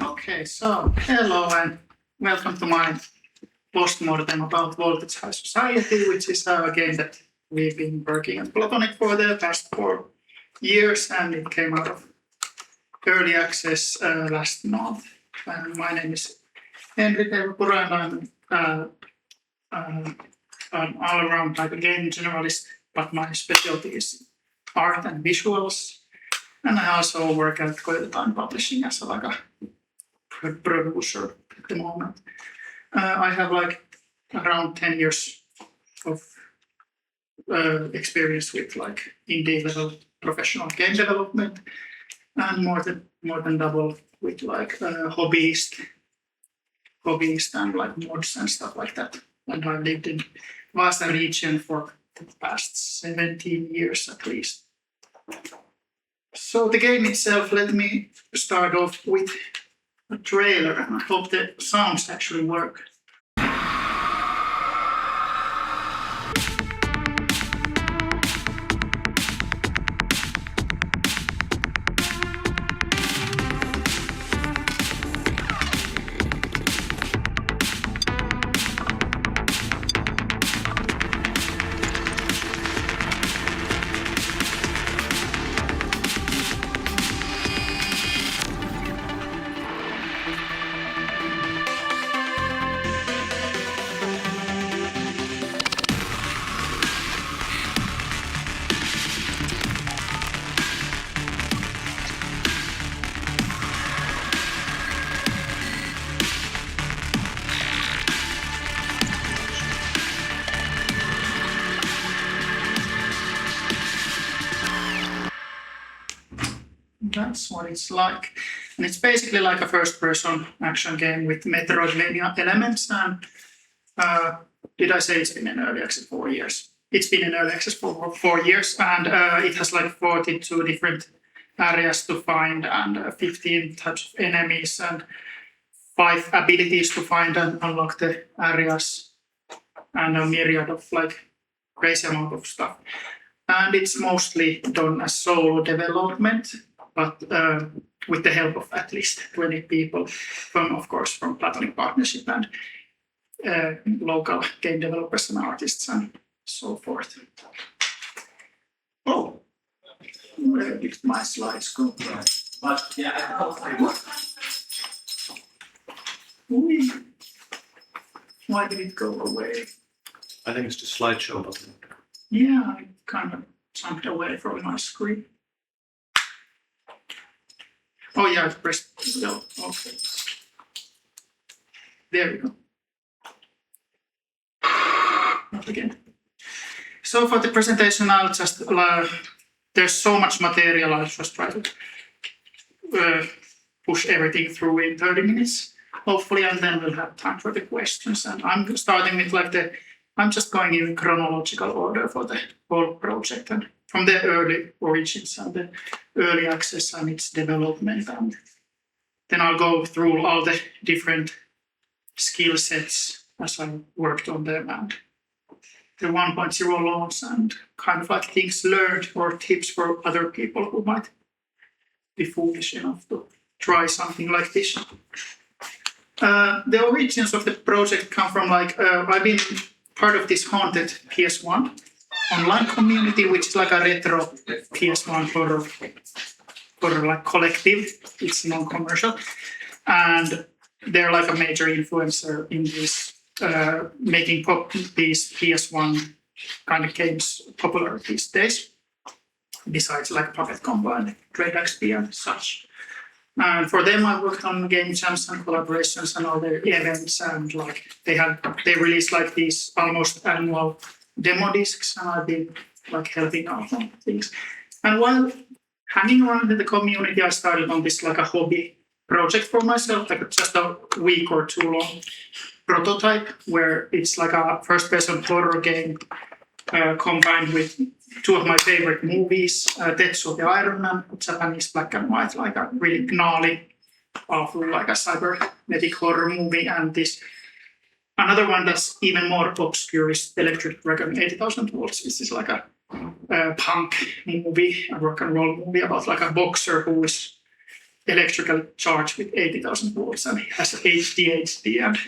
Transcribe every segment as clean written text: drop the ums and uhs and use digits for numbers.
Okay, so hello and welcome to my postmortem about Voltage High Society, which is a game that we've been working at Platonic for the past 4 years, and it came out of early access last month. And my name is Henrik Puro, and I'm all around like a game generalist, but my specialty is art and visuals. And I also work at Time Publishing as like a producer at the moment. I have like around 10 years of experience with like indie level professional game development, and more than double with like hobbyist and like mods and stuff like that. And I've lived in Vaasa region for the past 17 years at least. So the game itself, let me start off with a trailer, and I hope the sounds actually work. That's what it's like. And it's basically like a first-person action game with Metroidvania elements. And did I say it's been in early access for 4 years? It's been in early access for 4 years, and it has like 42 different areas to find, and 15 types of enemies, and 5 abilities to find and unlock the areas, and a myriad of like crazy amount of stuff. And it's mostly done as solo development, but with the help of at least 20 people from Platonic Partnership and local game developers and artists and so forth. Oh, where did my slides go? Why did it go away? I think it's the slideshow button. Yeah, I kind of jumped away from my screen. Oh yeah, I pressed no. Okay. There we go. Not again. So for the presentation, I'll just there's so much material. I'll just try to push everything through in 30 minutes, hopefully, and then we'll have time for the questions. And I'm starting with like I'm just going in chronological order for the whole project, and from the early origins and the early access and its development. And then I'll go through all the different skill sets as I worked on them, and the 1.0 launch, and kind of like things learned or tips for other people who might be foolish enough to try something like this. The origins of the project come from like, I've been part of this haunted PS1 online community, which is like a retro PS1 horror like collective. It's non-commercial, and they're like a major influencer in this making these PS1 kind of games popular these days. Besides like Puppet Combo and Dread XP and such. And for them, I worked on game jams and collaborations and all their events, and like they released like these almost annual demo discs, and I've been like helping out on things. And while hanging around in the community, I started on this like a hobby project for myself, like just a week or 2 long prototype, where it's like a first-person horror game combined with 2 of my favorite movies, Tetsuo the Iron Man, Japanese black and white, like a really gnarly, awful, like a cybernetic horror movie, and this another one that's even more obscure is Electric Dragon 80,000 Volts. This is like a punk movie, a rock and roll movie about like a boxer who is electrical charge with 80,000 volts and he has ADHD and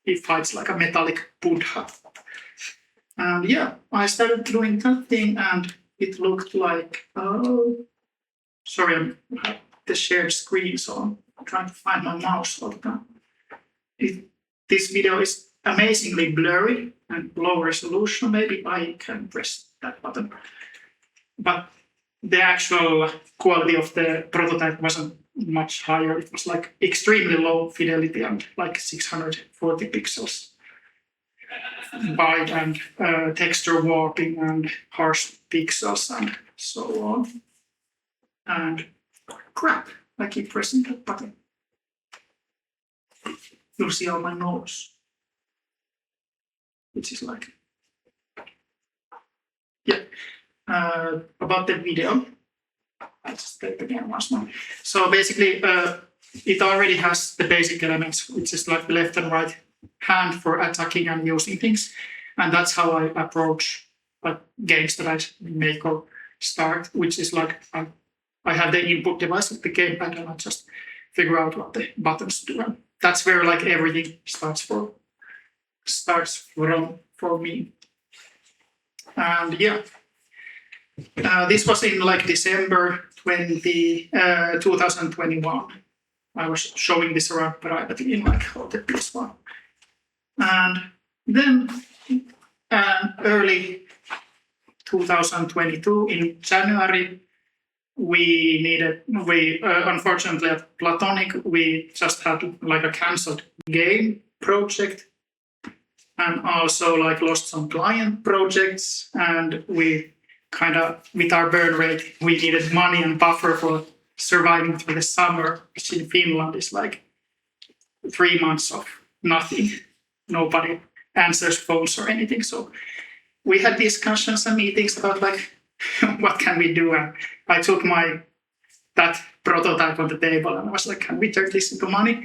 he fights like a metallic Buddha. And yeah, I started doing that thing and it looked like, sorry, I have the shared screen, so I'm trying to find my mouse all the time. This video is amazingly blurry and low resolution. Maybe I can press that button. But the actual quality of the prototype wasn't much higher. It was like extremely low fidelity and like 640 pixels wide and texture warping and harsh pixels and so on. And crap, I keep pressing that button. You'll see all my notes, which is like, yeah, about the video. I'll just take it again once more. So basically, it already has the basic elements, which is like the left and right hand for attacking and using things. And that's how I approach like games that I make or start, which is like I have the input device with the gamepad and I just figure out what the buttons do. And that's where like everything starts from for me. And yeah, this was in like December 2021. I was showing this around privately in like all the PS1. And then early 2022 in January, we unfortunately at Platonic, we just had like a cancelled game project and also like lost some client projects, and we kind of, with our burn rate, we needed money and buffer for surviving through the summer, which in Finland is like 3 months of nothing. Nobody answers phones or anything. So we had discussions and meetings about like, what can we do? And I took that prototype on the table and I was like, can we turn this into money?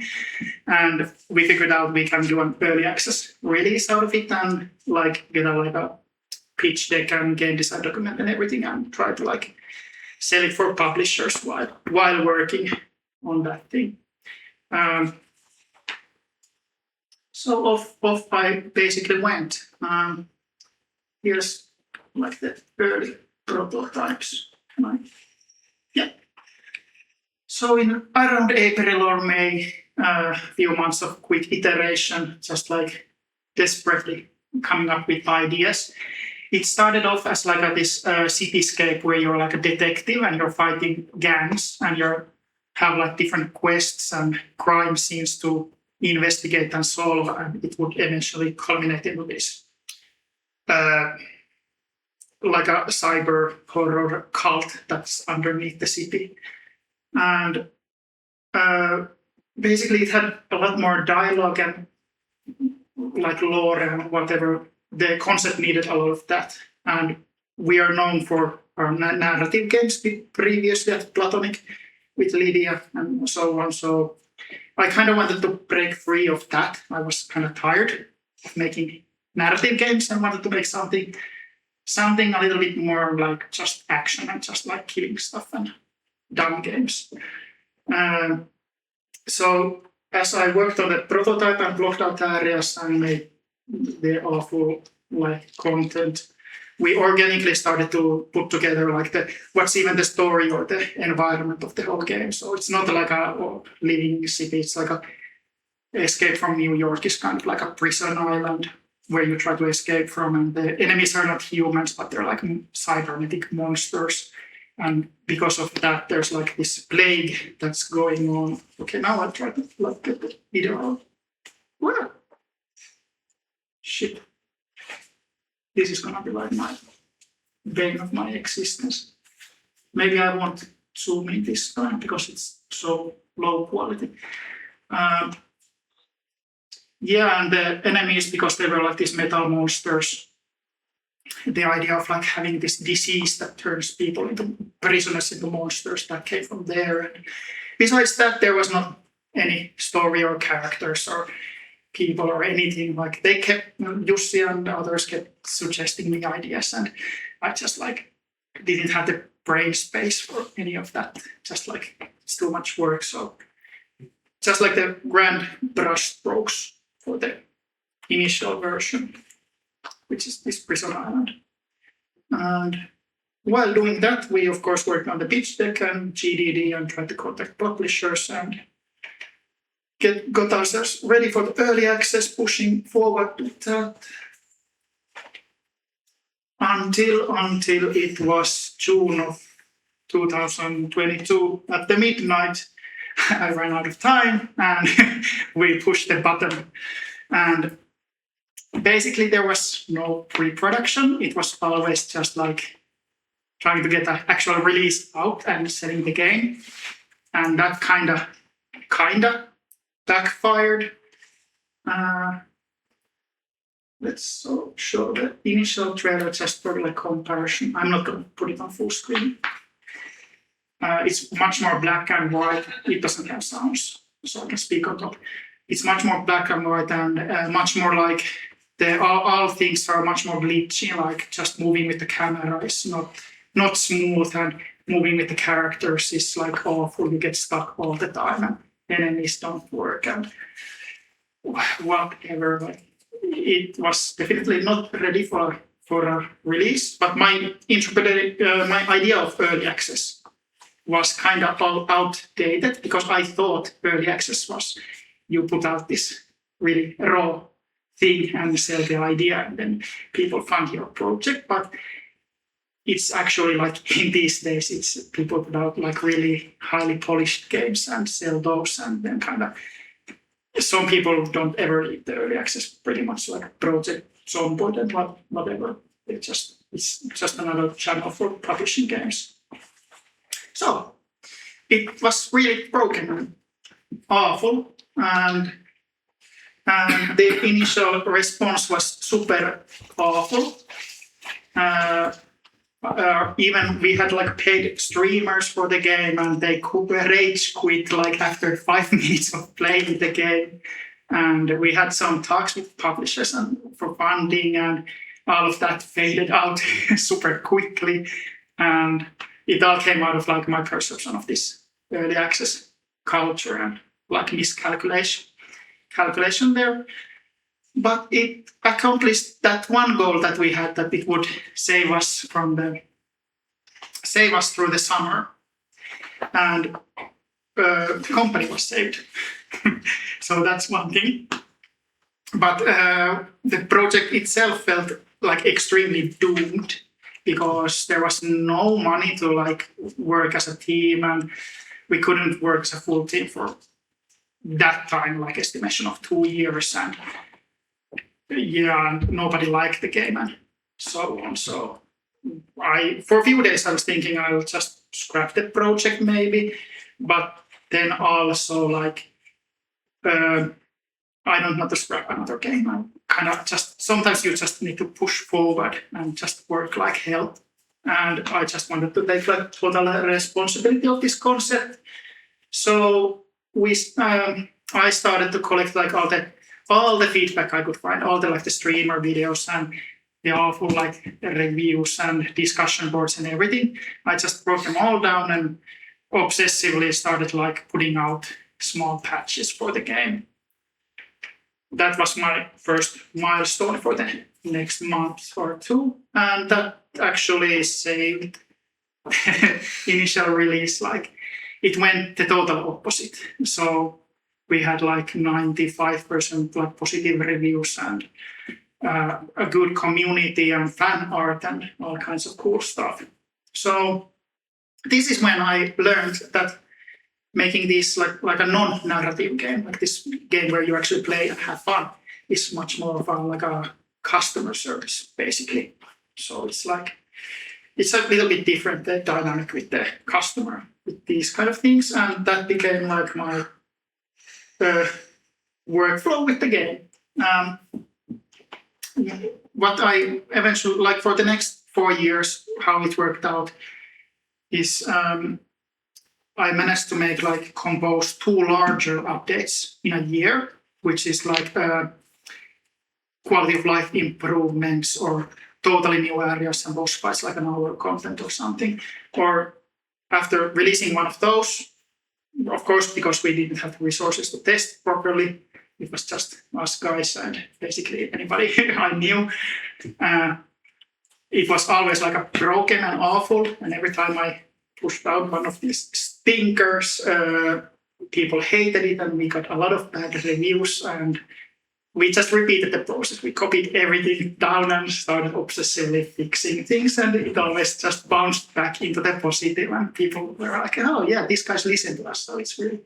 And we figured out we can do an early access release out of it and like get a pitch deck and game design document and everything and try to like sell it for publishers while working on that thing. So off I basically went. Here's like the early prototypes. Yeah. So in around April or May, a few months of quick iteration, just like desperately coming up with ideas. It started off as like this cityscape where you're like a detective and you're fighting gangs and you have like different quests and crime scenes to investigate and solve, and it would eventually culminate into this like a cyber horror cult that's underneath the city. And basically it had a lot more dialogue and like lore and whatever. The concept needed a lot of that. And we are known for our narrative games previously at Platonic with Lydia and so on. So I kind of wanted to break free of that. I was kind of tired of making narrative games and wanted to make something a little bit more like just action and just like killing stuff and dumb games. So as I worked on the prototype and blocked out areas and made the awful like content, we organically started to put together like what's even the story or the environment of the whole game. So it's not like a living city, it's like a Escape from New York is kind of like a prison island where you try to escape from, and the enemies are not humans, but they're like cybernetic monsters. And because of that, there's like this plague that's going on. Okay, now I'll try to like get the video out. Wow. Shit. This is gonna be like my bane of my existence. Maybe I won't zoom in this time because it's so low quality. Yeah, and the enemies, because they were like these metal monsters, the idea of like having this disease that turns people into prisoners, into monsters, that came from there. And besides that, there was not any story or characters or people or anything. Like they kept, Jussi and others kept suggesting me ideas, and I just like didn't have the brain space for any of that. Just like it's too much work. So just like the grand brush strokes for the initial version, which is this Prison Island. And while doing that, we of course worked on the pitch deck and GDD and tried to contact publishers and got ourselves ready for the early access, pushing forward to that until it was June of 2022 at the midnight. I ran out of time and we pushed the button. And basically there was no pre-production. It was always just like trying to get an actual release out and selling the game. And that kind of backfired. Let's show the initial trailer just for like comparison. I'm not going to put it on full screen. It's much more black and white. It doesn't have sounds, so I can speak on top. It's much more black and white and much more like all things are much more glitchy, like just moving with the camera is not smooth, and moving with the characters is like awful. You get stuck all the time and enemies don't work and whatever. Like, it was definitely not ready for a release, but my idea of early access was kind of outdated, because I thought early access was you put out this really raw thing and sell the idea and then people fund your project. But it's actually like in these days, it's people put out like really highly polished games and sell those, and then kind of some people don't ever leave the early access, pretty much like project Zomboid and whatever. It's just another channel for publishing games. So it was really broken and awful, and the initial response was super awful. Even we had like paid streamers for the game, and they could rage quit like after 5 minutes of playing the game. And we had some talks with publishers and for funding, and all of that faded out super quickly. And it all came out of like my perception of this early access culture and like miscalculation there. But it accomplished that one goal that we had, that it would save us through the summer, and the company was saved. So that's one thing. But the project itself felt like extremely doomed, because there was no money to like work as a team, and we couldn't work as a full team for that time, like estimation of 2 years, and nobody liked the game and so on. So for a few days I was thinking I'll just scrap the project maybe, but then also like I don't want to scrap another game. I kind of just sometimes you just need to push forward and just work like hell. And I just wanted to take like total responsibility of this concept. So I started to collect like all the feedback I could find, all the like the streamer videos and the awful like reviews and discussion boards and everything. I just broke them all down and obsessively started like putting out small patches for the game. That was my first milestone for the next month or two, and that actually saved initial release. Like it went the total opposite. So we had like 95% like positive reviews and a good community and fan art and all kinds of cool stuff. So this is when I learned that making this like a non-narrative game, like this game where you actually play and have fun, is much more of like a customer service, basically. So it's a little bit different, the dynamic with the customer, with these kind of things, and that became like my workflow with the game. What I eventually, like for the next 4 years, how it worked out is I managed to compose 2 larger updates in a year, which is like quality of life improvements or totally new areas and boss fights, like an hour content or something. Or after releasing one of those, of course, because we didn't have the resources to test properly, it was just us guys and basically anybody I knew. It was always like a broken and awful, and every time I pushed out one of these stinkers, people hated it, and we got a lot of bad reviews, and we just repeated the process. We copied everything down and started obsessively fixing things, and it always just bounced back into the positive, and people were like, oh yeah, these guys listen to us, so it's really,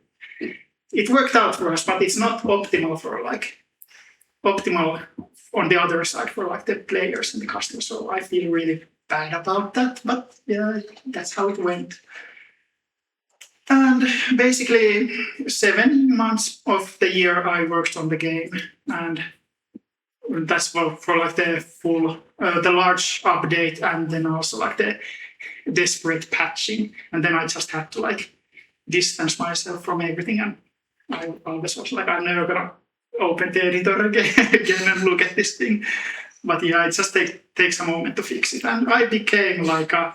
it worked out for us, but it's not optimal for optimal on the other side for like the players and the customers. So I feel really bad about that, but yeah, that's how it went. And basically 7 months of the year I worked on the game, and that's for like the full, the large update, and then also like the desperate patching. And then I just had to like distance myself from everything, and I always was like, I'm never gonna open the editor again and look at this thing. But yeah, it just takes a moment to fix it. And I became like a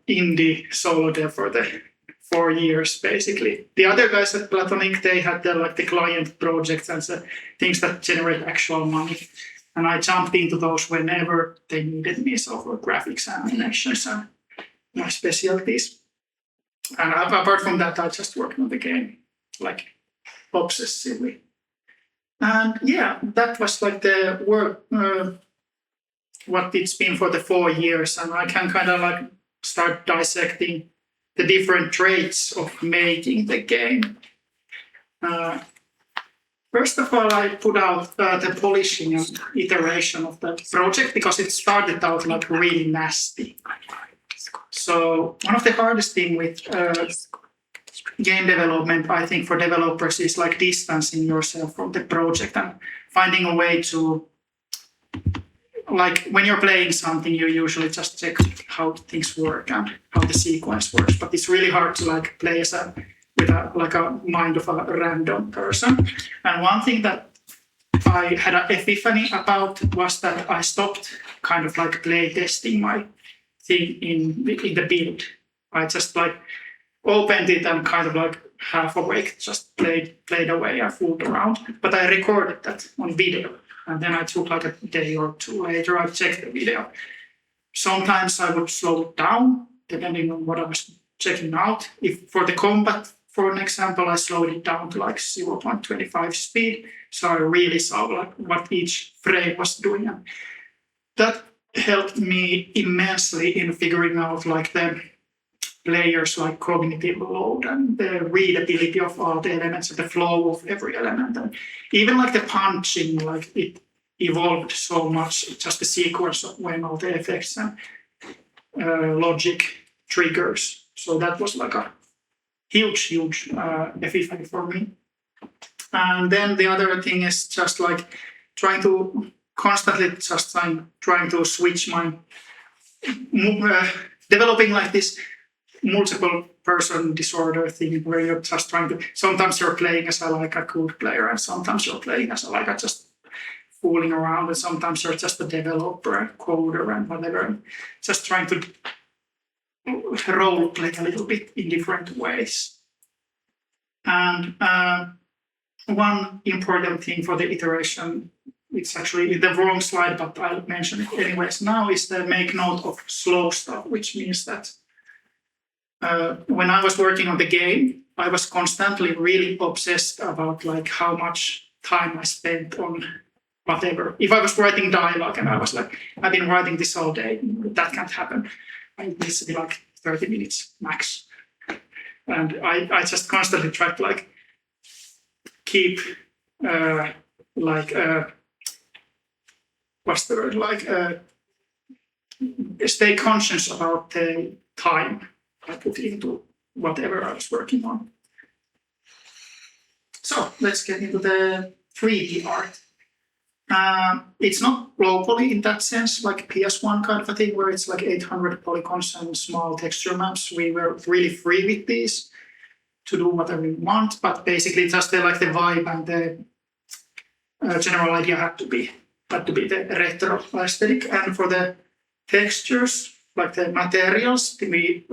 indie solo dev for the 4 years, basically. The other guys at Platonic, they had the client projects and the things that generate actual money. And I jumped into those whenever they needed me, so for graphics and animations and my specialties. And apart from that, I just worked on the game, like obsessively. And yeah, that was like the work, what it's been for the 4 years. And I can kind of like start dissecting the different traits of making the game. First of all, I put out the polishing and iteration of the project because it started out like really nasty. So one of the hardest thing with game development, I think, for developers is like distancing yourself from the project and finding a way to, like when you're playing something, you usually just check how things work and how the sequence works. But it's really hard to like play with a mind of a random person. And one thing that I had an epiphany about was that I stopped kind of like play testing my thing in the build. I just like opened it and kind of like half awake, just played away and fooled around. But I recorded that on video. And then I took like a day or two later, I checked the video. Sometimes I would slow it down, depending on what I was checking out. If for the combat, for an example, I slowed it down to like 0.25 speed. So I really saw like what each frame was doing. And that helped me immensely in figuring out like the players' like cognitive load and the readability of all the elements and the flow of every element. And even like the punching, like it evolved so much, just the sequence of when all the effects and logic triggers. So that was like a huge epiphany for me. And then the other thing is just like trying to constantly just trying to switch my developing like this multiple person disorder thing where you're just trying to, sometimes you're playing as like a good player and sometimes you're playing as like a just fooling around, and sometimes you're just a developer and coder and whatever, and just trying to role play a little bit in different ways. And one important thing for the iteration, it's actually the wrong slide, but I'll mention it anyways now, is the make note of slow stuff, which means that when I was working on the game, I was constantly really obsessed about like how much time I spent on whatever. If I was writing dialogue and I was like, I've been writing this all day, that can't happen. It needs to be like 30 minutes max. And I just constantly tried to like keep what's the word, like stay conscious about the time I put into whatever I was working on. So let's get into the 3D art. It's not low poly in that sense, like PS1 kind of a thing where it's like 800 polygons and small texture maps. We were really free with these to do whatever we want, but basically just the vibe and the general idea had to be the retro aesthetic. And for the textures, like the materials, we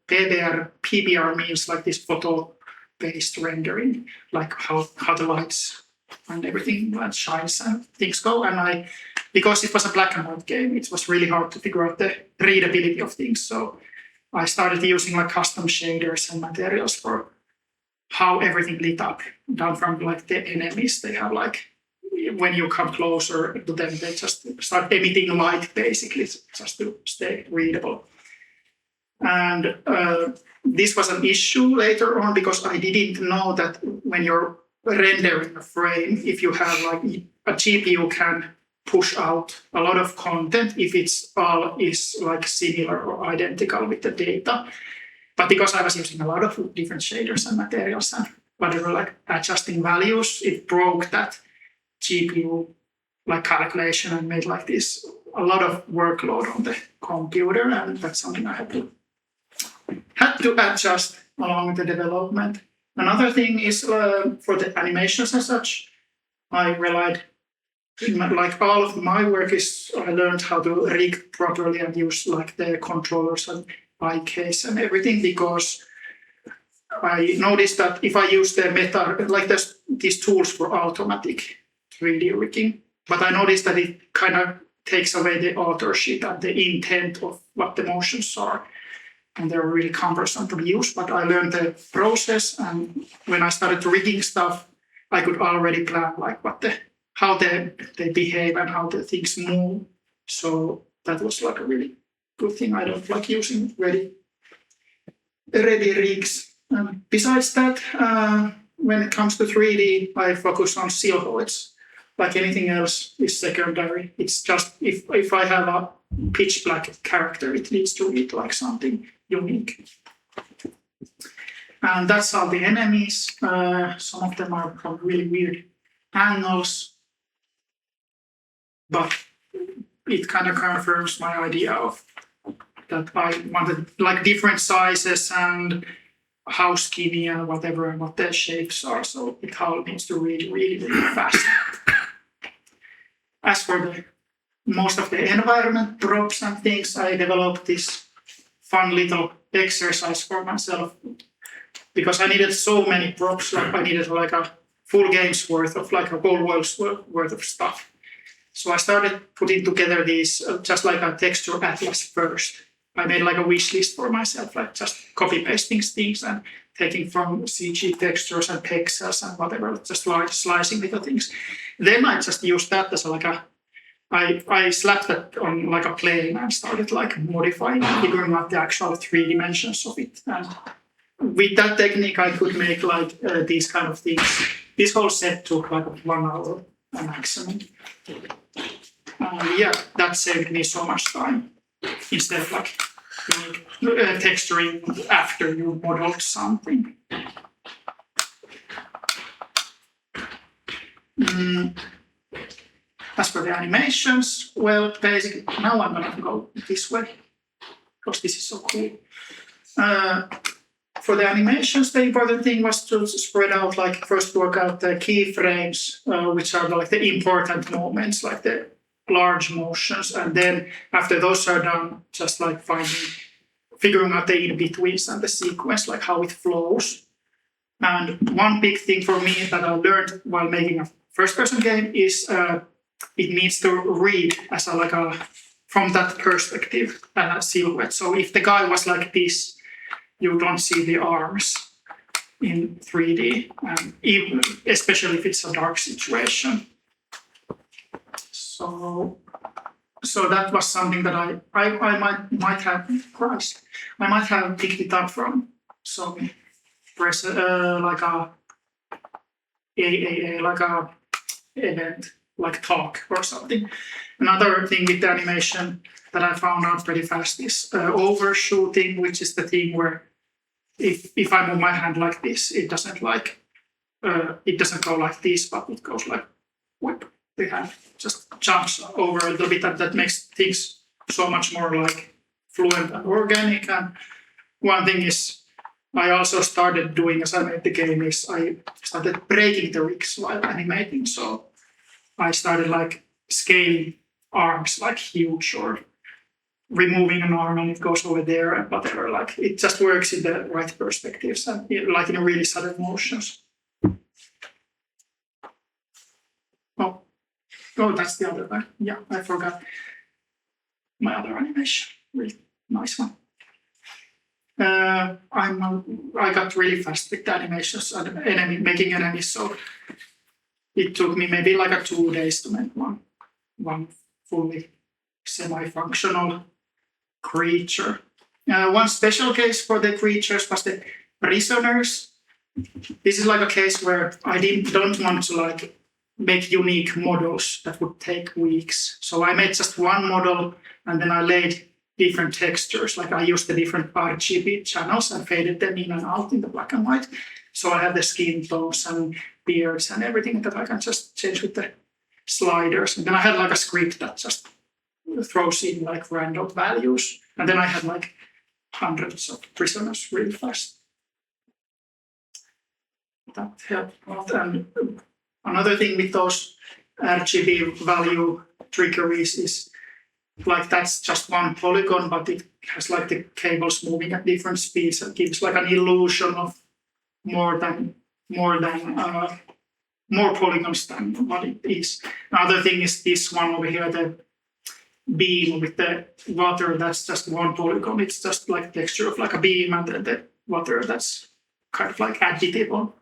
PBR means like this photo-based rendering, like how the lights and everything like shines and things go. And because it was a black and white game, it was really hard to figure out the readability of things. So I started using like custom shaders and materials for how everything lit up, down from like the enemies. They have like, when you come closer to them, they just start emitting light basically, just to stay readable. And this was an issue later on because I didn't know that when you're rendering a frame, if you have like a GPU can push out a lot of content if it's all is like similar or identical with the data. But because I was using a lot of different shaders and materials and whatever, like adjusting values, it broke that GPU like calculation and made like this a lot of workload on the computer, and that's something I had to adjust along with the development. Another thing is for the animations and such, I relied, like all of my work is, I learned how to rig properly and use like the controllers and IKs and everything, because I noticed that if I use the meta, like these tools for automatic 3D rigging, but I noticed that it kind of takes away the authorship and the intent of what the motions are. And they're really cumbersome to use, but I learned the process, and when I started rigging stuff, I could already plan like how they behave and how the things move. So that was like a really good thing. I don't like using ready rigs. Besides that, when it comes to 3D, I focus on silhouettes. Like anything else is secondary. It's just if I have a pitch black character, it needs to read like something unique. And that's all the enemies. Some of them are from really weird angles, but it kind of confirms my idea of that I wanted like different sizes and how skinny and whatever and what their shapes are. So it all needs to read really, really fast. As for the most of the environment props and things, I developed this fun little exercise for myself because I needed so many props. Like I needed like a full game's worth of like a whole world's worth of stuff. So I started putting together these just like a texture atlas first. I made like a wish list for myself, like just copy pasting things and taking from CG textures and pixels and whatever, just like slicing little things. Then I just used that as like I slapped that on like a plane and started like modifying, figuring out the actual 3 dimensions of it. And with that technique, I could make like these kind of things. This whole set took like 1 hour maximum. Yeah, that saved me so much time instead of like texturing after you modeled something. As for the animations, well, basically, now I'm going to go this way because this is so cool. For the animations, the important thing was to spread out, like first work out the keyframes, which are like the important moments, like the large motions. And then after those are done, just like figuring out the in-betweens and the sequence, like how it flows. And one big thing for me that I learned while making a first-person game is it needs to read as from that perspective a silhouette. So if the guy was like this, you don't see the arms in 3D, even, especially if it's a dark situation. So that was something that I might have priced. I might have picked it up from some press like a AAA, like a event, like talk or something. Another thing with the animation that I found out pretty fast is overshooting, which is the thing where if I move my hand like this, it doesn't go like this, but it goes like whip. The hand just jumps over a little bit, and that makes things so much more like fluent and organic. And one thing is I also started doing as I made the game is I started breaking the rigs while animating. So I started like scaling arms like huge or removing an arm and it goes over there and whatever. Like it just works in the right perspectives and like in a really sudden motions. Oh, that's the other one. Yeah, I forgot my other animation. Really nice one. I got really fast with the animations and making enemies, so it took me maybe like 2 days to make one fully semi-functional creature. One special case for the creatures was the prisoners. This is like a case where I don't want to like make unique models that would take weeks. So I made just one model and then I laid different textures. Like I used the different RGB channels and faded them in and out in the black and white. So I have the skin tones and beards and everything that I can just change with the sliders. And then I had like a script that just throws in like random values. And then I had like hundreds of prisoners really fast. That helped a lot. And another thing with those RGB value trickeries is like that's just one polygon, but it has like the cables moving at different speeds and gives like an illusion of more polygons than what it is. Another thing is this one over here, the beam with the water, that's just one polygon. It's just like texture of like a beam and the water that's kind of like additive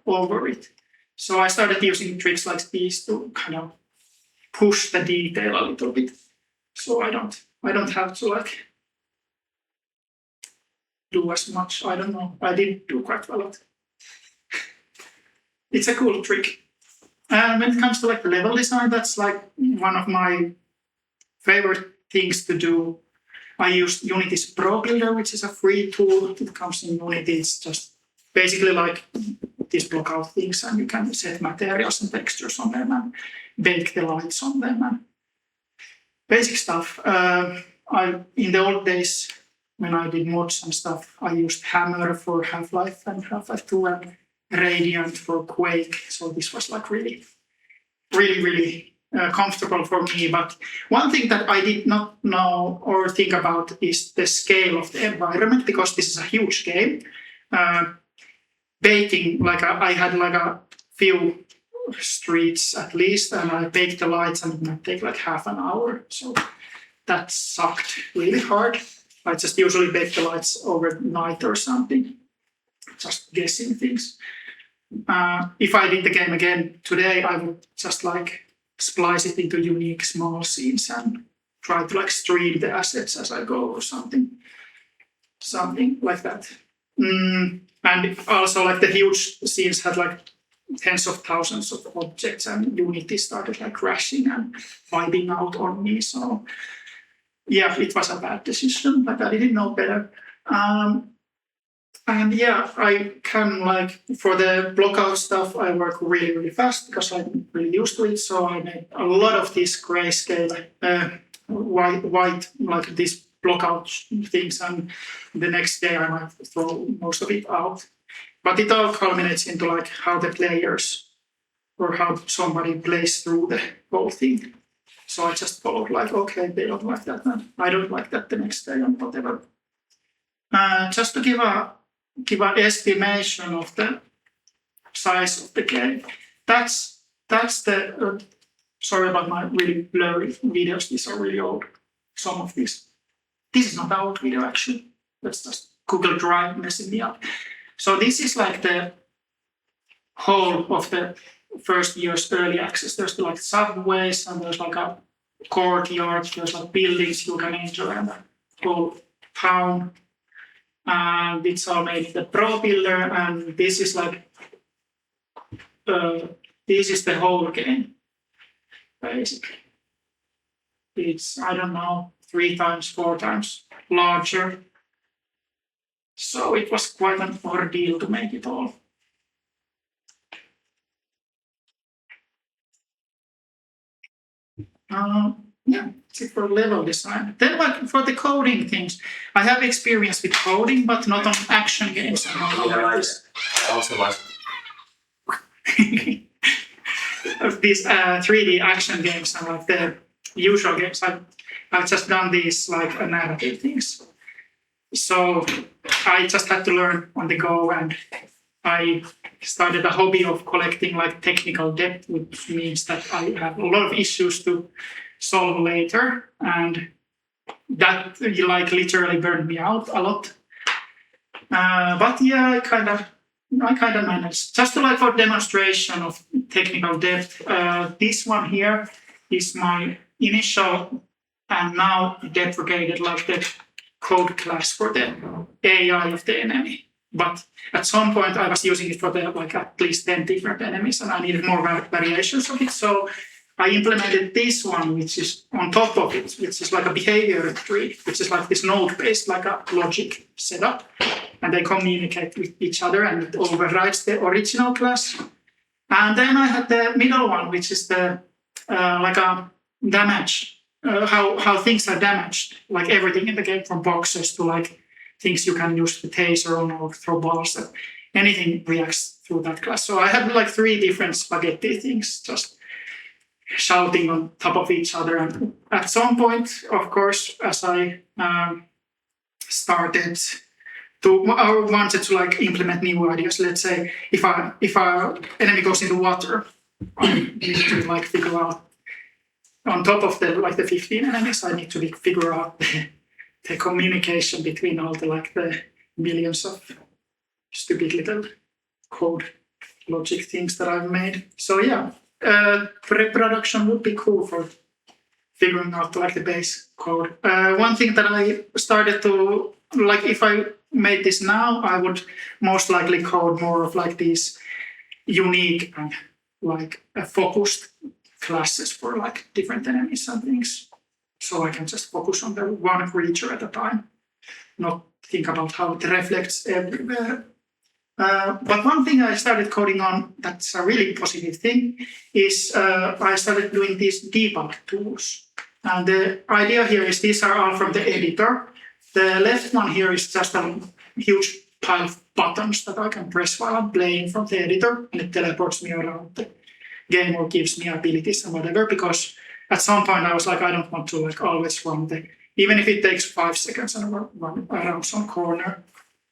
over it. So I started using tricks like these to kind of push the detail a little bit. So I don't have to like do as much. I don't know. I did do quite a lot. It's a cool trick. And when it comes to like level design, that's like one of my favorite things to do. I used Unity's Pro Builder, which is a free tool. It comes in Unity. It's just basically like these block out things, and you can set materials and textures on them and bake the lights on them and basic stuff. In the old days, when I did mods and stuff, I used Hammer for Half-Life and Half-Life 2 and Radiant for Quake. So this was like really comfortable for me. But one thing that I did not know or think about is the scale of the environment, because this is a huge game. Baking, like I had like a few streets at least, and I baked the lights and it might take like half an hour. So that sucked really hard. I just usually bake the lights overnight or something, just guessing things. If I did the game again today, I would just like splice it into unique small scenes and try to like stream the assets as I go or something like that. And also like the huge scenes had like tens of thousands of objects, and Unity started like crashing and vibing out on me. So yeah, it was a bad decision, but I didn't know better. And yeah, I can like, for the blockout stuff, I work really fast because I'm really used to it. So I made a lot of these grayscale, white, like these blockout things. And the next day I might throw most of it out. But it all culminates into like how the players or how somebody plays through the whole thing. So I just followed like, okay, they don't like that, and I don't like that the next day and whatever. Just to give an estimation of the size of the game. That's the. Sorry about my really blurry videos. These are really old. Some of these. This is not an old video actually. That's just Google Drive messing me up. So this is like the whole of the first year's early access. There's like subways and there's like a courtyard. There's like buildings you can enter and the whole town. And it's all made in the Pro Builder, and this is like this is the whole game basically. It's, I don't know, 3 times, 4 times larger. So it was quite an ordeal to make it all. Yeah, that's it for level design. Then like for the coding things, I have experience with coding, but not on action games. I also like Of these 3D action games and like the usual games. I've just done these like narrative things. So I just had to learn on the go, and I started a hobby of collecting like technical debt, which means that I have a lot of issues to solve later, and that like literally burned me out a lot. But yeah, I kind of managed. Just to like for demonstration of technical depth, this one here is my initial and now deprecated like the code class for the AI of the enemy. But at some point I was using it for the like at least 10 different enemies, and I needed more variations of it. So I implemented this one, which is on top of it, which is like a behavior tree, which is like this node-based, like a logic setup. And they communicate with each other, and it overrides the original class. And then I had the middle one, which is the like a damage, how things are damaged, like everything in the game, from boxes to like things you can use the taser on or throw balls. That anything reacts through that class. So I had like 3 different spaghetti things just shouting on top of each other. And at some point, of course, as I started I wanted to like implement new ideas. Let's say if our enemy goes into water, I need to like figure out on top of the 15 enemies, I need to figure out the communication between all the millions of stupid little code logic things that I've made. So yeah, pre-production would be cool for figuring out like the base code. One thing that I started to like, if I made this now, I would most likely code more of like these unique and like focused classes for like different enemies and things. So I can just focus on the one creature at a time, not think about how it reflects everywhere. But one thing I started coding on that's a really positive thing is I started doing these debug tools. And the idea here is these are all from the editor. The left one here is just a huge pile of buttons that I can press while I'm playing from the editor, and it teleports me around the game or gives me abilities and whatever, because at some point I was like, I don't want to like always run even if it takes 5 seconds and run around some corner.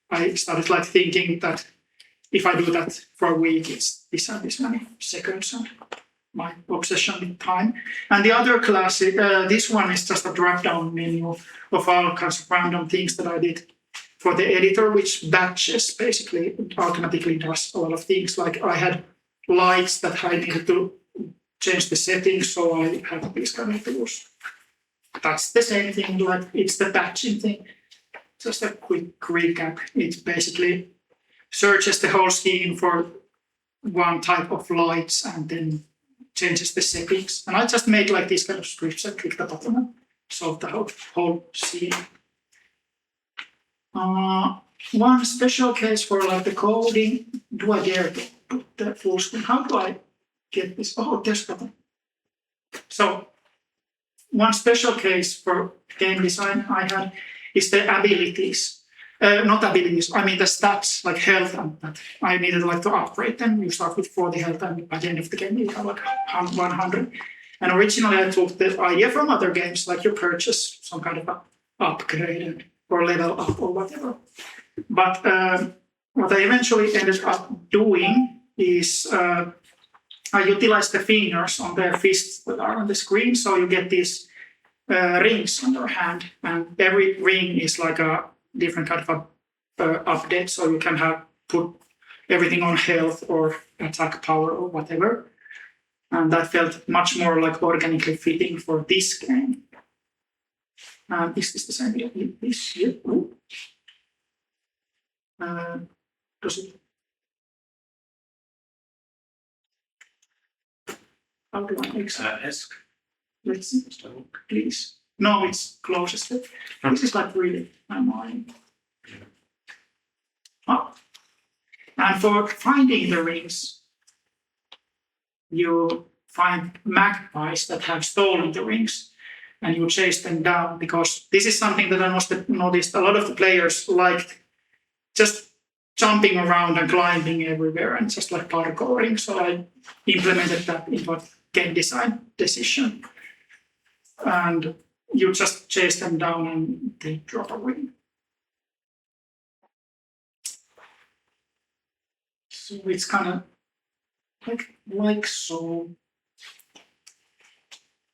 I started like thinking that if I do that for a week, it's this many seconds, and my obsession with time. And the other class, this one is just a drop-down menu of all kinds of random things that I did for the editor, which batches basically automatically does a lot of things. Like I had lights that I needed to change the settings, so I have these kind of tools. That's the same thing, like it's the batching thing. Just a quick recap. It basically searches the whole scene for one type of lights and then changes the settings. And I just made like these kind of scripts and click the button and solve the whole scene. One special case for like the coding. Do I dare to put the full screen? How do I get this? Oh, there's the button. So one special case for game design I had is the abilities. Not abilities, I mean the stats, like health and that. I needed like to upgrade them. You start with 40 health and by the end of the game you have like 100. And originally I took the idea from other games, like you purchase some kind of a upgrade or level up or whatever. But what I eventually ended up doing is I utilized the fingers on the fists that are on the screen. So you get these rings on your hand, and every ring is like a different kind of a update. So you can put everything on health or attack power or whatever. And that felt much more like organically fitting for this game. Is this the same? This here? Does it? How do I make Ask. Let's see, please. No, it's closest. This is like really annoying. Oh. And for finding the rings, you find magpies that have stolen the rings and you chase them down, because this is something that I noticed a lot of the players liked just jumping around and climbing everywhere and just like parkouring. So I implemented that into a game design decision. And you just chase them down and they drop away. So it's kind of like so.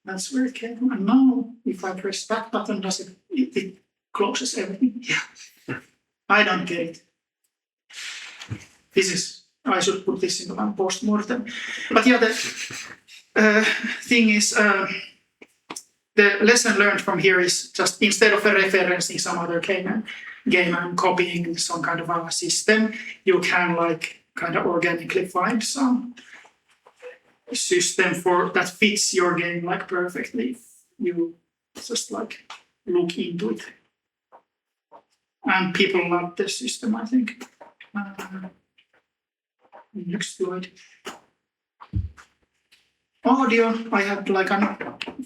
That's where it came from. And now, if I press that button, does it closes everything? Yeah. I don't get it. I should put this into my postmortem. But yeah, the thing is, the lesson learned from here is just instead of referencing some other game and copying some kind of a system, you can kind of organically find some system that fits your game perfectly. You just look into it. And people love the system, I think. Next slide. Audio, I had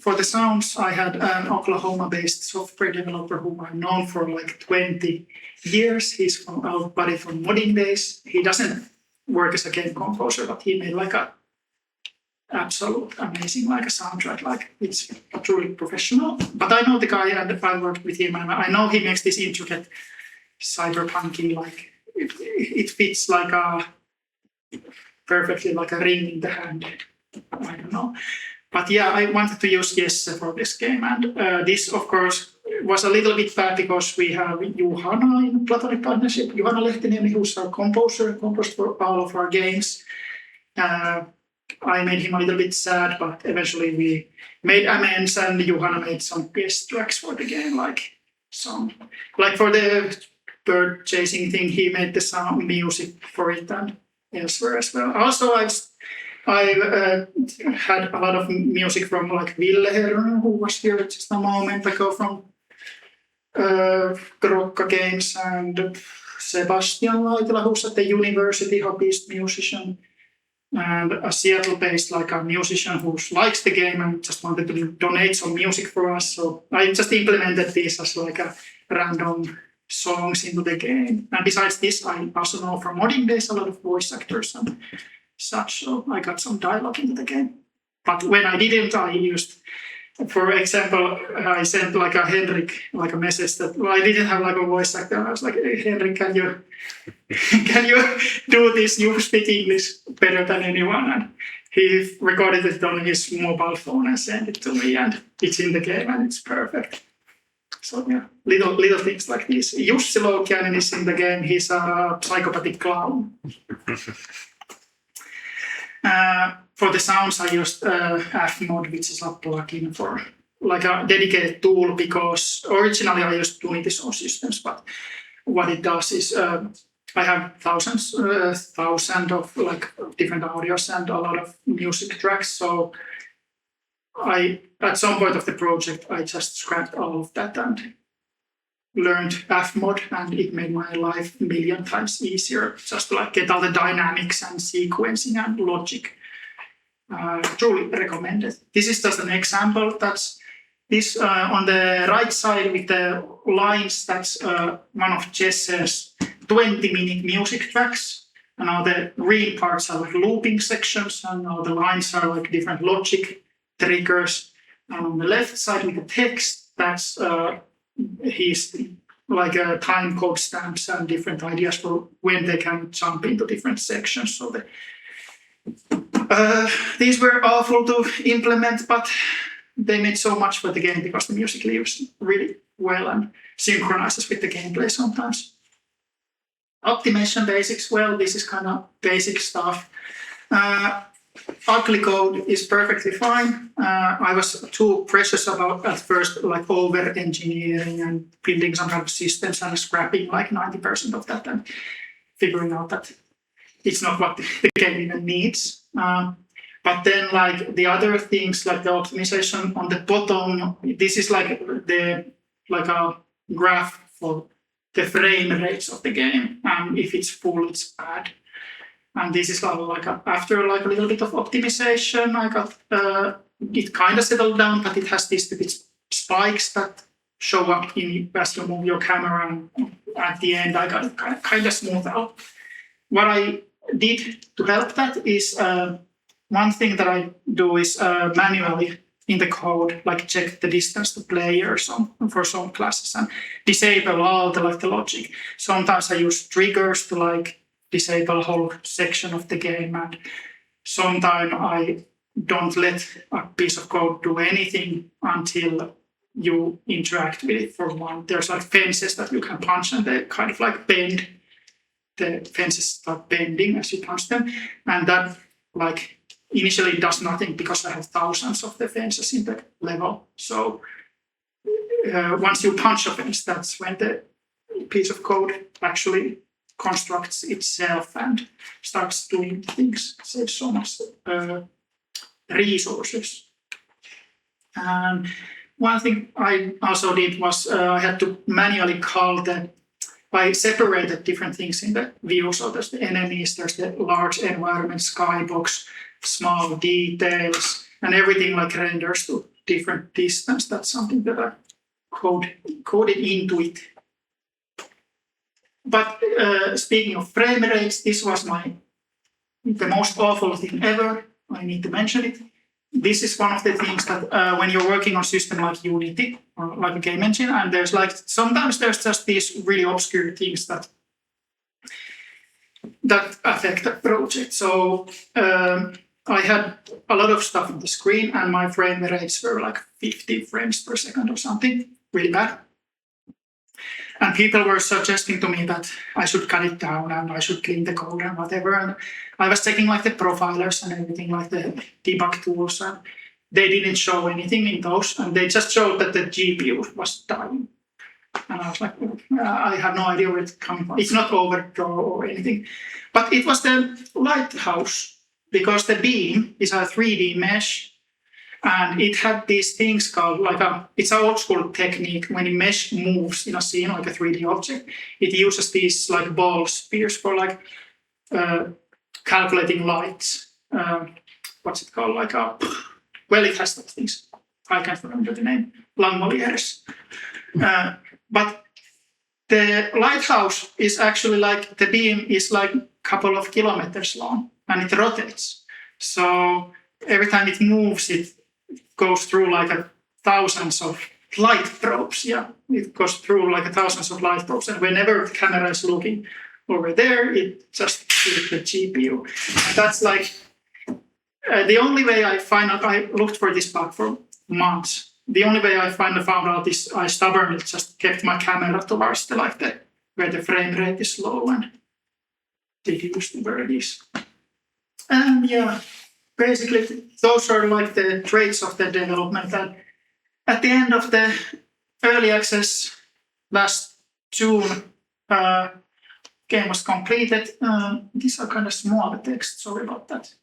for the sounds, I had an Oklahoma-based software developer whom I've known for 20 years. He's from our buddy from modding days. He doesn't work as a game composer, but he made a absolute amazing a soundtrack. It's truly professional. But I know the guy and I worked with him, and I know he makes this intricate cyberpunky it fits perfectly like a ring in the hand. I don't know. But yeah, I wanted to use Jesse for this game. And this, of course, was a little bit bad because we have Juhana in platonic partnership. Juhana Lehtiniemi, who's our composer, composed for all of our games. I made him a little bit sad, but eventually we made amends and Juhana made some guest tracks for the game, for the bird chasing thing, he made the sound music for it and elsewhere as well. Also, I had a lot of music from Ville Herronen, who was here just a moment ago from Krokka Games, and Sebastian Laitila, who's at the university, hobbyist musician, and a Seattle-based a musician who likes the game and just wanted to donate some music for us. So I just implemented this as a random songs into the game. And besides this, I also know from modding days a lot of voice actors and such, so I got some dialogue into the game. But when I didn't, I used, for example, I sent a Henrik a message that I didn't have a voice actor. I was like, hey, Henrik, can you do this? You speak English better than anyone. And he recorded it on his mobile phone and sent it to me, and it's in the game and it's perfect. So yeah, little things like this. Jussi Loukiainen is in the game. He's a psychopathic clown. For the sounds, I used Fmod, which is a plugin for a dedicated tool, because originally I used Unity sound systems, but what it does is I have thousands of different audios and a lot of music tracks. So at some point of the project, I just scrapped all of that and learned Fmod, and it made my life a million times easier just to get all the dynamics and sequencing and logic. Truly recommended. This is just an example. That's this on the right side with the lines. That's one of Jesse's 20-minute music tracks. And now the green parts are looping sections, and now the lines are different logic triggers. And on the left side with the text, that's his time code stamps and different ideas for when they can jump into different sections. So these were awful to implement, but they made so much for the game because the music lives really well and synchronizes with the gameplay sometimes. Optimization basics, well, this is kind of basic stuff. Ugly code is perfectly fine. I was too precious about at first over-engineering and building some kind of systems and scrapping 90% of that and figuring out that it's not what the game even needs. But then the other things the optimization on the bottom, this is a graph for the frame rates of the game. And if it's full, it's bad. And this is after a little bit of optimization, I got it kind of settled down, but it has these spikes that show up as you move your camera. And at the end, I got it kind of smooth out. What I did to help that is one thing that I do is manually in the code, like check the distance to players for some classes and disable all the logic. Sometimes I use triggers to like disable a whole section of the game, and sometimes I don't let a piece of code do anything until you interact with it for one. There's like fences that you can punch and they kind of like bend. The fences start bending as you punch them, and that like initially does nothing because I have thousands of the fences in the level. So once you punch a fence, that's when the piece of code actually constructs itself and starts doing things, saves so much resources. And one thing I also did was I had to manually call I separated different things in the view. So there's the enemies, there's the large environment, skybox, small details, and everything like renders to different distance. That's something that I coded into it. But speaking of frame rates, this was the most awful thing ever. I need to mention it. This is one of the things that when you're working on system like Unity or like a game engine, and sometimes there's just these really obscure things that affect the project. So I had a lot of stuff on the screen, and my frame rates were like 50 frames per second or something, really bad. And people were suggesting to me that I should cut it down and I should clean the code and whatever. And I was checking like the profilers and everything, like the debug tools, and they didn't show anything in those. And they just showed that the GPU was dying. And I was like, I have no idea where it's coming from. It's not overdraw or anything. But it was the lighthouse, because the beam is a 3D mesh. And it had these things called it's an old school technique. When a mesh moves in a scene like a 3D object, it uses these like ball spheres for like calculating lights. What's it called? It has those things. I can't remember the name. Langoliers. But the lighthouse is actually like the beam is like a couple of kilometers long and it rotates. So every time it moves, it goes through like thousands of light probes. Yeah, it goes through like thousands of light probes, and whenever the camera is looking over there, it just hits the GPU. And that's like the only way I find out. I looked for this bug for months. The only way I found out is I stubbornly just kept my camera towards where the frame rate is low and reduced where it is. And yeah. Basically, those are like the traits of the development. And at the end of the early access last June, game was completed. These are kind of small text, sorry about that.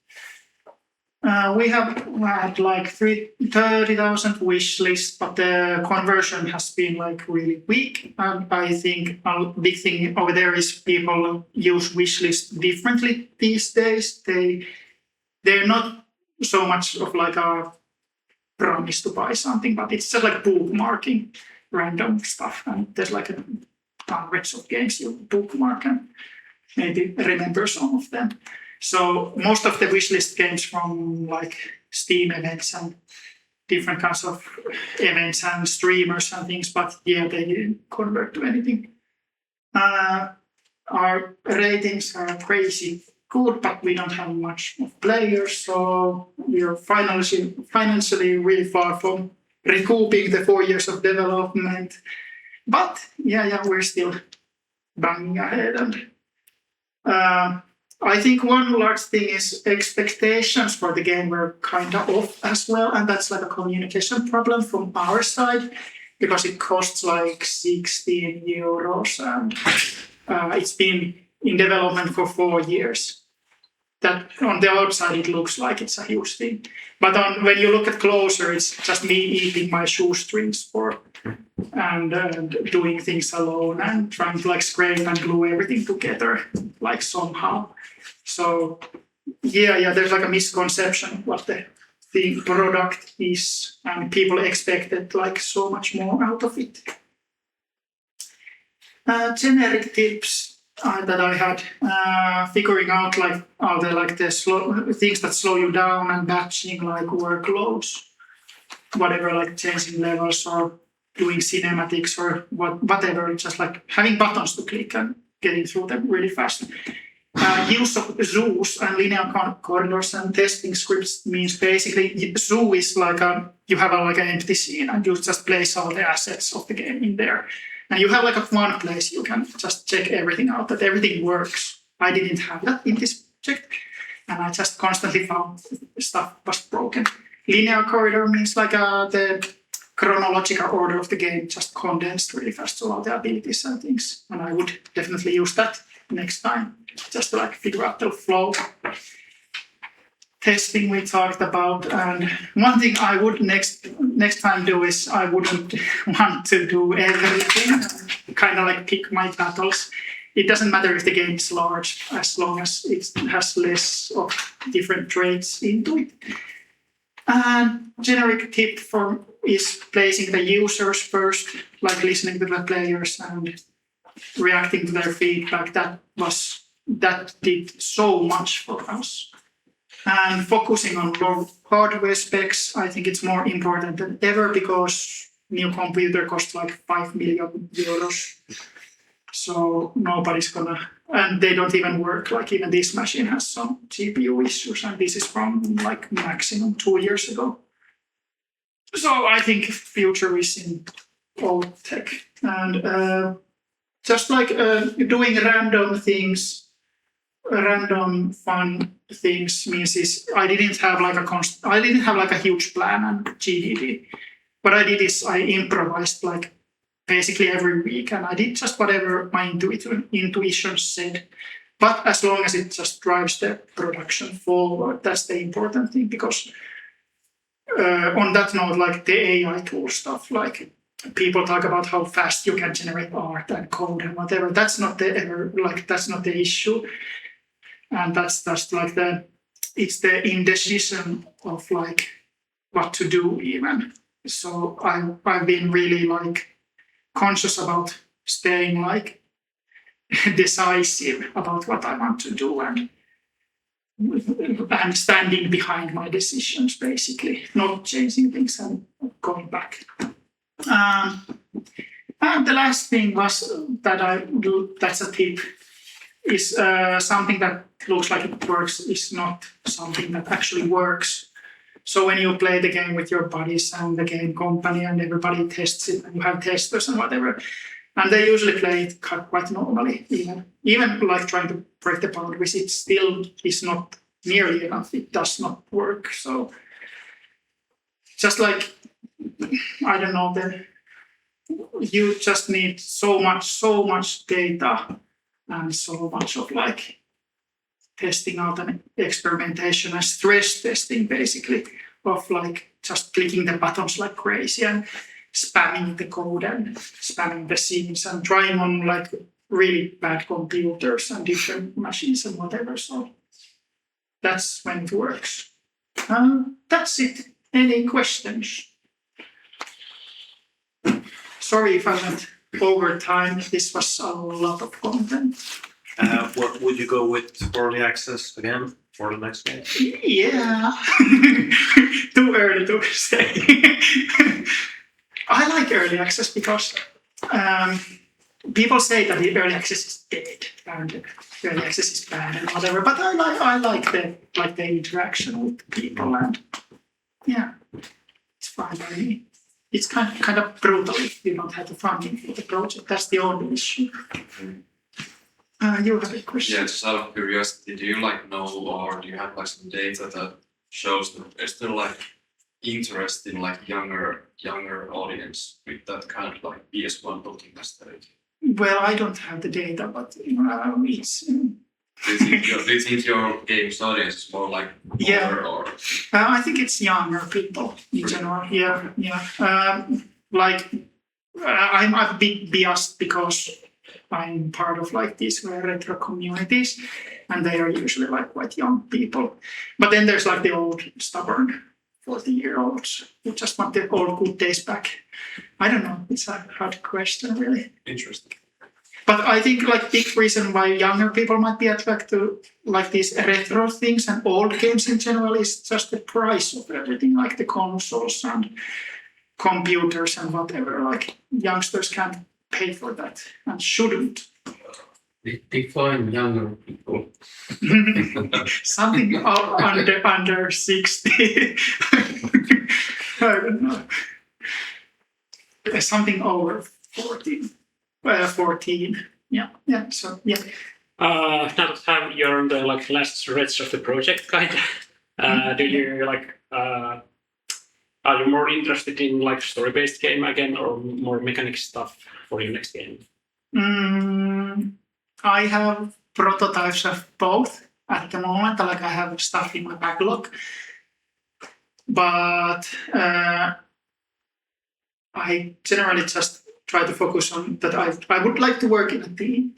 We have had like 30,000 wish lists, but the conversion has been like really weak. And I think a big thing over there is people use wish lists differently these days. They're not so much of like a promise to buy something, but it's just like bookmarking random stuff. And there's like hundreds of games you bookmark and maybe remember some of them. So most of the wishlist games from like Steam events and different kinds of events and streamers and things, but yeah, they didn't convert to anything. Our ratings are crazy good, but we don't have much of players, so we are financially really far from recouping the 4 years of development. But yeah, we're still banging ahead. And I think one large thing is expectations for the game were kind of off as well, and that's like a communication problem from our side, because it costs like 16 euros, and it's been in development for 4 years. That on the outside it looks like it's a huge thing, but when you look at closer, it's just me eating my shoestrings and doing things alone and trying to like scrape and glue everything together like somehow. So yeah, there's like a misconception of what the product is, and people expected like so much more out of it. Generic tips that I had, figuring out like all the things that slow you down and batching like workloads. whatever, like changing levels or doing cinematics or whatever, just like having buttons to click and getting through them really fast. Use of zoos and linear corridors and testing scripts means basically zoo is like you have like an empty scene and you just place all the assets of the game in there. And you have like one place you can just check everything out, that everything works. I didn't have that in this project, and I just constantly found stuff was broken. Linear corridor means like the chronological order of the game just condensed really fast, so all the abilities and things. And I would definitely use that next time, just to like figure out the flow. Testing we talked about, and one thing I would next time do is I wouldn't want to do everything, kind of like pick my battles. It doesn't matter if the game is large, as long as it has less of different traits into it. And generic tip is placing the users first, like listening to the players and reacting to their feedback. That did so much for us. And focusing on low hardware specs, I think it's more important than ever because new computer costs like 5 million euros. So nobody's gonna, and they don't even work. Like even this machine has some GPU issues, and this is from like maximum 2 years ago. So I think future is in old tech, and just like doing random things, random fun things means is I didn't have like a huge plan and GDD. What I did is I improvised like basically every week, and I did just whatever my intuition said. But as long as it just drives the production forward, that's the important thing. Because on that note, like the AI tool stuff, like people talk about how fast you can generate art and code and whatever. That's not the issue, and that's just like it's the indecision of like what to do even. So I've been really like conscious about staying like decisive about what I want to do and standing behind my decisions, basically, not changing things and going back. And the last thing was that I do, that's a tip, is something that looks like it works is not something that actually works. So when you play the game with your buddies and the game company and everybody tests it and you have testers and whatever, and they usually play it quite normally, even like trying to break the boundaries, it still is not nearly enough. It does not work. So just like, I don't know, you just need so much data and so much of like testing out and experimentation and stress testing, basically, of like just clicking the buttons like crazy and spamming the code and spamming the scenes and trying on like really bad computers and different machines and whatever. So that's when it works. That's it. Any questions? Sorry if I went over time. This was a lot of content. What would you go with early access again for the next game? Yeah, too early to say. I like early access because people say that the early access is dead and early access is bad and whatever. But I like the interaction with people, and yeah, it's fine by me. It's kind of brutal if you don't have the funding for the project. That's the only issue. You have a question? Yeah, just out of curiosity, do you like know, or do you have like some data that shows that there's still like interest in like younger audience with that kind of like PS1 looking aesthetic? Well, I don't have the data, but it's. Do you think your game's audience is more like older or? I think it's younger people in general. Yeah. Like I'm a bit biased because I'm part of like these retro communities, and they are usually like quite young people. But then there's like the old stubborn 40-year-olds who just want the old good days back. I don't know. It's a hard question, really. Interesting. But I think like big reason why younger people might be attracted to like these retro things and old games in general is just the price of everything, like the consoles and computers and whatever. Like youngsters can't pay for that and shouldn't. Define younger people. Something under 60. I don't know. Something over 14. 14. Yeah. So yeah. Now that you're on the like last stretch of the project, kind of, do you like? Are you more interested in like story-based game again, or more mechanic stuff for your next game? I have prototypes of both at the moment. Like I have stuff in my backlog, but I generally just try to focus on that. I would like to work in a team.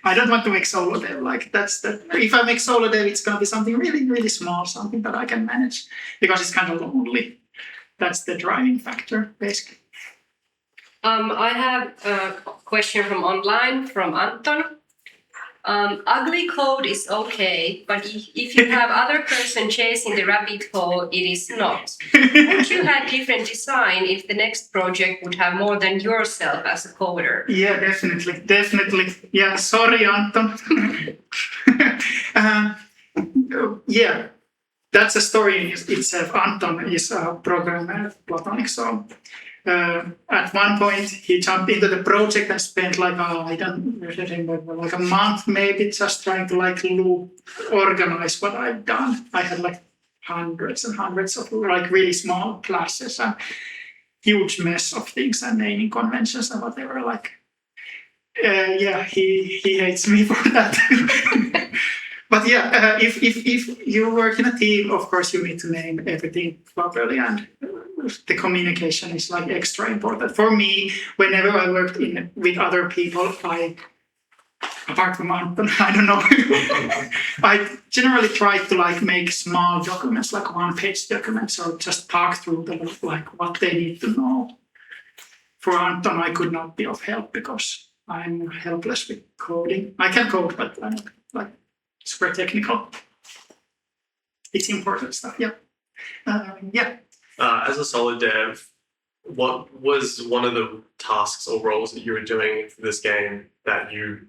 I don't want to make solo dev. Like that's the. If I make solo dev, it's gonna be something really, really small, something that I can manage because it's kind of lonely. That's the driving factor, basically. I have a question from online from Anton. Ugly code is okay, but if you have other person chasing the rabbit hole, it is not. Would you have different design if the next project would have more than yourself as a coder? Yeah, definitely. Yeah, sorry, Anton. Yeah, that's a story in itself. Anton is a programmer at Platonic, so at one point he jumped into the project and spent like I don't remember, like a month maybe just trying to like organize what I've done. I had like hundreds and hundreds of like really small classes and huge mess of things and naming conventions and whatever. Like, yeah, he hates me for that. But yeah, if you work in a team, of course you need to name everything properly, and the communication is like extra important. For me, whenever I worked with other people, apart from Anton, I don't know, I generally try to like make small documents, like one-page documents, or just talk through them, like what they need to know. For Anton, I could not be of help because I'm helpless with coding. I can code, but I'm like super technical. It's important stuff, yeah. Yeah. As a solo dev, what was one of the tasks or roles that you were doing for this game that you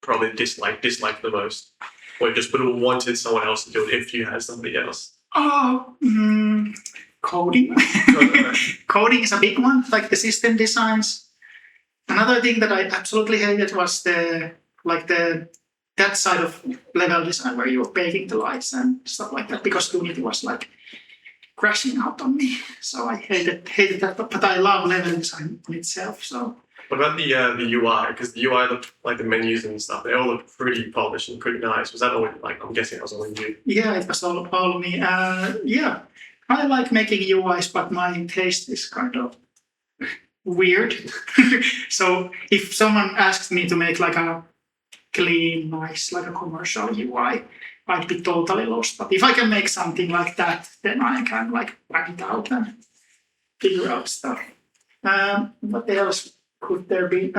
probably disliked the most? Or just would have wanted someone else to do it if you had somebody else? Coding. Coding is a big one, like the system designs. Another thing that I absolutely hated was that side of level design where you were painting the lights and stuff like that, because Unity was like crashing out on me. So I hated that, but I love level design in itself. So what about the UI? Because the UI looked like the menus and stuff, they all looked pretty polished and pretty nice. Was that all, like, I'm guessing that was all you? Yeah, it was all me. Yeah, I like making UIs, but my taste is kind of weird. So if someone asks me to make like a clean, nice, like a commercial UI, I'd be totally lost. But if I can make something like that, then I can like back it out and figure out stuff. What else could there be?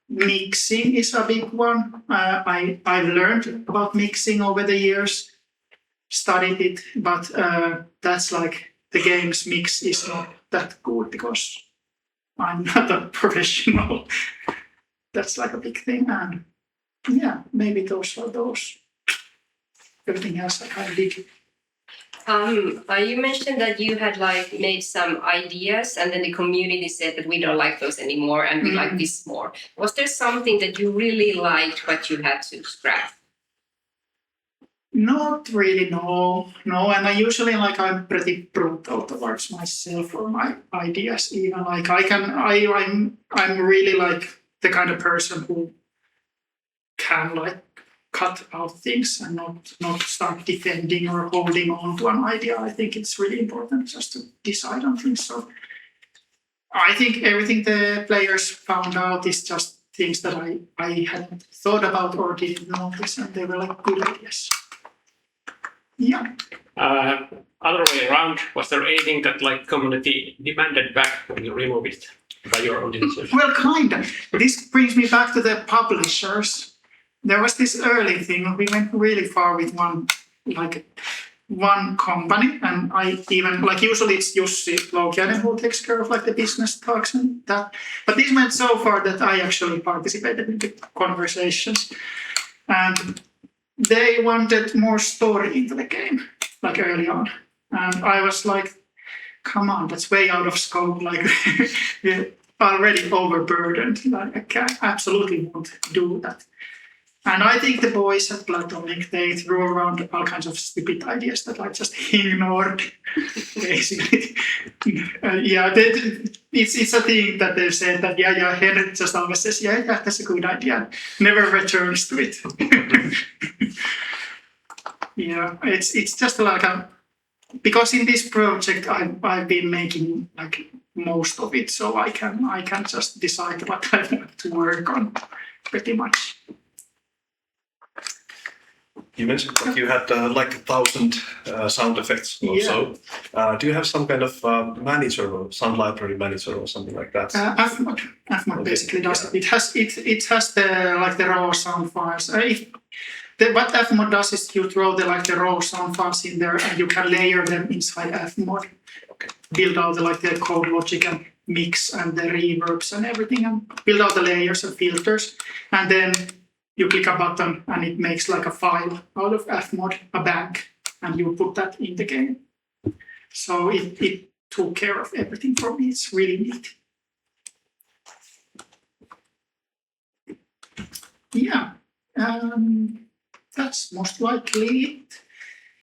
Mixing is a big one. I've learned about mixing over the years, studied it, but that's like the game's mix is not that good because I'm not a professional. That's like a big thing. And yeah, maybe those are those. Everything else I kind of dig. You mentioned that you had like made some ideas and then the community said that we don't like those anymore and we like this more. Was there something that you really liked but you had to scrap? Not really, no. And I usually I'm pretty brutal towards myself or my ideas. Even like I'm really like the kind of person who can like cut out things and not start defending or holding on to an idea. I think it's really important just to decide on things. So I think everything the players found out is just things that I hadn't thought about or didn't notice, and they were like good ideas. Yeah. Other way around, was there anything that like community demanded back when you removed it? by your own initiative? Well, kind of. This brings me back to the publishers. There was this early thing. We went really far with one company, and I even usually it's Jussi Loukiainen who takes care of the business talks and that. But this went so far that I actually participated in the conversations, and they wanted more story into the game, early on, and I was like, come on, that's way out of scope. We're already overburdened. I absolutely won't do that. And I think the boys at Platonic, they threw around all kinds of stupid ideas that I just ignored, basically. It's a thing that they've said that, Henrik just always says, yeah, that's a good idea. Never returns to it. It's just because in this project I've been making most of it, so I can just decide what I want to work on, pretty much. You mentioned that you had 1,000 sound effects or so. Do you have some kind of manager or sound library manager or something like that? Fmod Okay. basically does it. It has the raw sound files. What Fmod does is you throw the raw sound files in there, and you can layer them inside Fmod. Okay. Build out the code logic and mix and the reverbs and everything, and build out the layers and filters, and then you click a button and it makes a file out of Fmod, a bank, and you put that in the game. So it took care of everything for me. It's really neat. Yeah, that's most likely it.